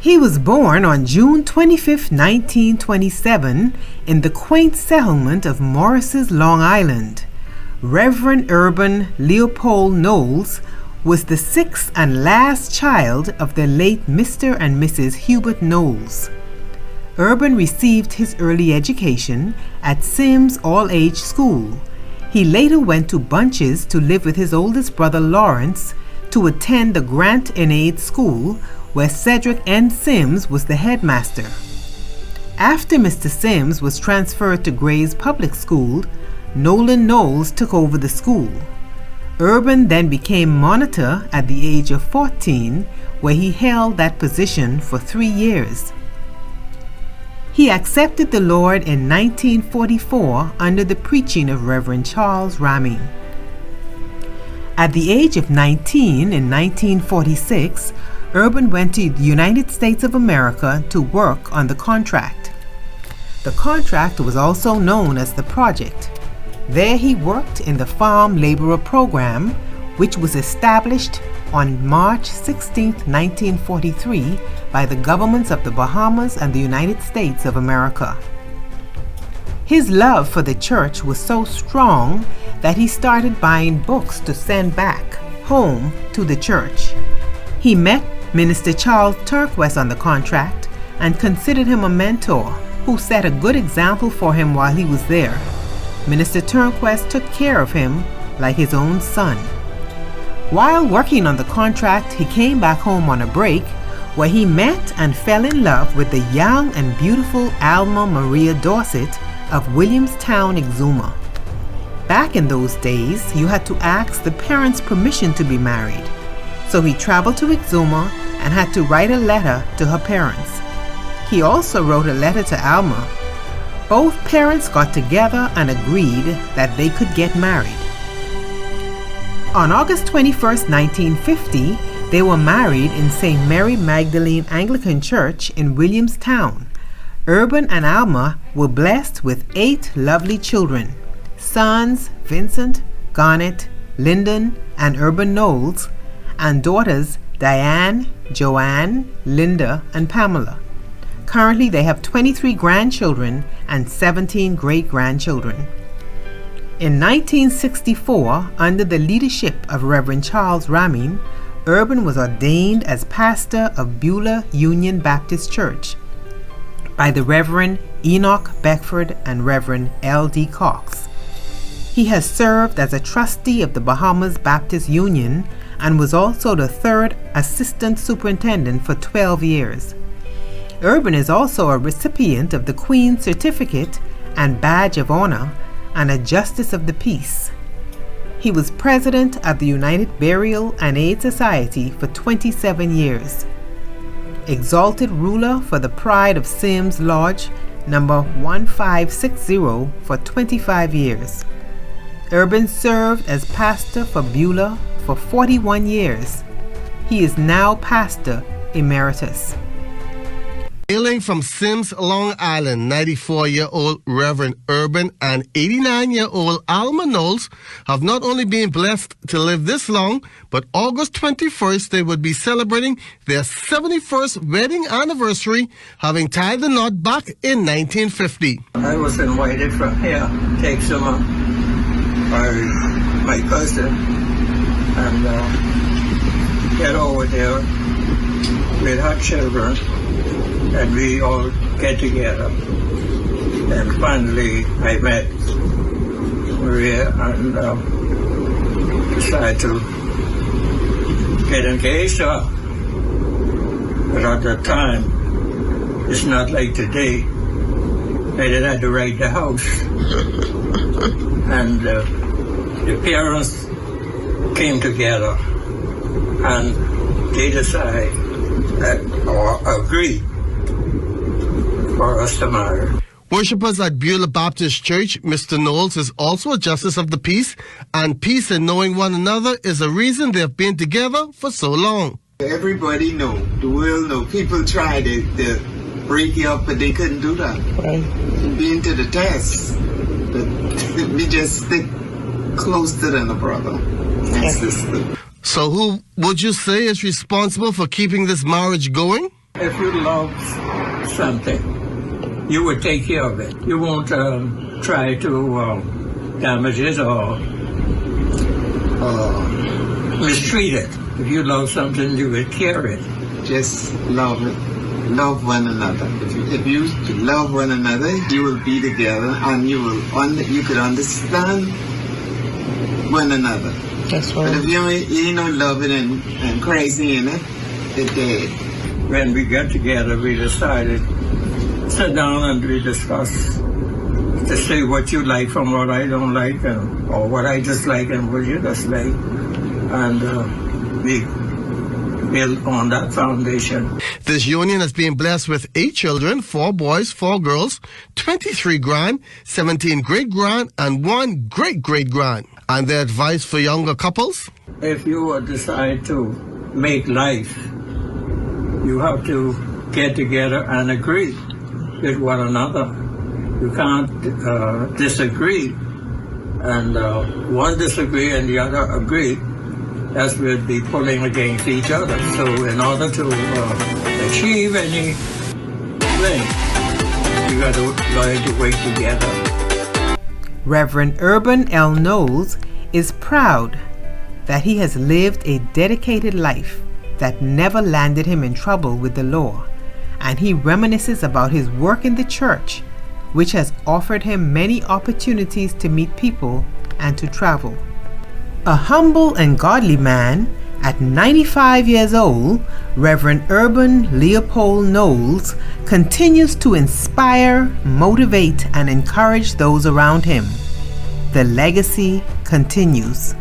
He was born on June 25, 1927, in the quaint settlement of Morris's, Long Island. Reverend Urban Leopold Knowles was the sixth and last child of the late Mr. and Mrs. Hubert Knowles. Urban received his early education at Sims All-Age School. He later went to Bunches to live with his oldest brother Lawrence to attend the Grant Innate School, where Cedric N. Sims was the headmaster. After Mr. Sims was transferred to Gray's Public School, Nolan Knowles took over the school. Urban then became monitor at the age of 14, where he held that position for 3 years. He accepted the Lord in 1944 under the preaching of Reverend Charles Ramey. At the age of 19 in 1946, Urban went to the United States of America to work on the contract. The contract was also known as the Project. There he worked in the Farm Laborer Program, which was established on March 16, 1943 by the governments of the Bahamas and the United States of America. His love for the church was so strong that he started buying books to send back home to the church. He met Minister Charles Turquoise on the contract and considered him a mentor who set a good example for him while he was there. Minister Turquoise took care of him like his own son. While working on the contract, he came back home on a break where he met and fell in love with the young and beautiful Alma Maria Dorset of Williamstown, Exuma. Back in those days, you had to ask the parents' permission to be married. So he traveled to Exuma and had to write a letter to her parents. He also wrote a letter to Alma. Both parents got together and agreed that they could get married. On August 21, 1950, they were married in St. Mary Magdalene Anglican Church in Williamstown. Urban and Alma were blessed with 8 lovely children: sons Vincent, Garnet, Lyndon, and Urban Knowles, and daughters Diane, Joanne, Linda, and Pamela. Currently, they have 23 grandchildren and 17 great-grandchildren. In 1964, under the leadership of Reverend Charles Ramey, Urban was ordained as pastor of Beulah Union Baptist Church by the Reverend Enoch Beckford and Reverend L.D. Cox. He has served as a trustee of the Bahamas Baptist Union and was also the 3rd assistant superintendent for 12 years. Urban is also a recipient of the Queen's Certificate and Badge of Honor and a Justice of the Peace. He was president of the United Burial and Aid Society for 27 years. Exalted Ruler for the Pride of Sims Lodge, number 1560, for 25 years. Urban served as pastor for Beulah for 41 years. He is now pastor emeritus. Hailing from Sims, Long Island, 94-year-old Reverend Urban and 89-year-old Alma Knowles have not only been blessed to live this long, but August 21st they would be celebrating their 71st wedding anniversary, having tied the knot back in 1950. I was invited from here, take some by my cousin, and get over there with her children, and we all get together. And finally I met Maria and decided to get engaged. But at that time, it's not like today. I didn't have to write the house. And the parents came together and they decided or agreed for us to marry. Worshippers at Beulah Baptist Church, Mr. Knowles is also a justice of the peace, and peace and knowing one another is a reason they have been together for so long. Everybody know, the world know. People tried to break you up, but they couldn't do that. Right. Being to the test, but we just stick close to them, a brother and sister. So who would you say is responsible for keeping this marriage going? If you love something, you would take care of it. You won't try to damage it or mistreat it. If you love something, you would care it. Just love it. Love one another. If you love one another, you will be together and you could understand one another. That's But if you ain't no loving and crazy in it, it's dead. When we get together, we decided sit down and we discuss to say what you like from what I don't like, or what I dislike and what you dislike, and we build on that foundation. This union has been blessed with 8 children, 4 boys, 4 girls, 23 grand, 17 great-grand, and 1 great-great-grand. And their advice for younger couples? If you decide to make life, you have to get together and agree with one another. You can't disagree, and one disagree and the other agree. That would be pulling against each other. So in order to achieve anything, you got to learn to work together. Reverend Urban L. Knowles is proud that he has lived a dedicated life that never landed him in trouble with the law, and he reminisces about his work in the church, which has offered him many opportunities to meet people and to travel. A humble and godly man, at 95 years old, Reverend Urban Leopold Knowles continues to inspire, motivate, and encourage those around him. The legacy continues.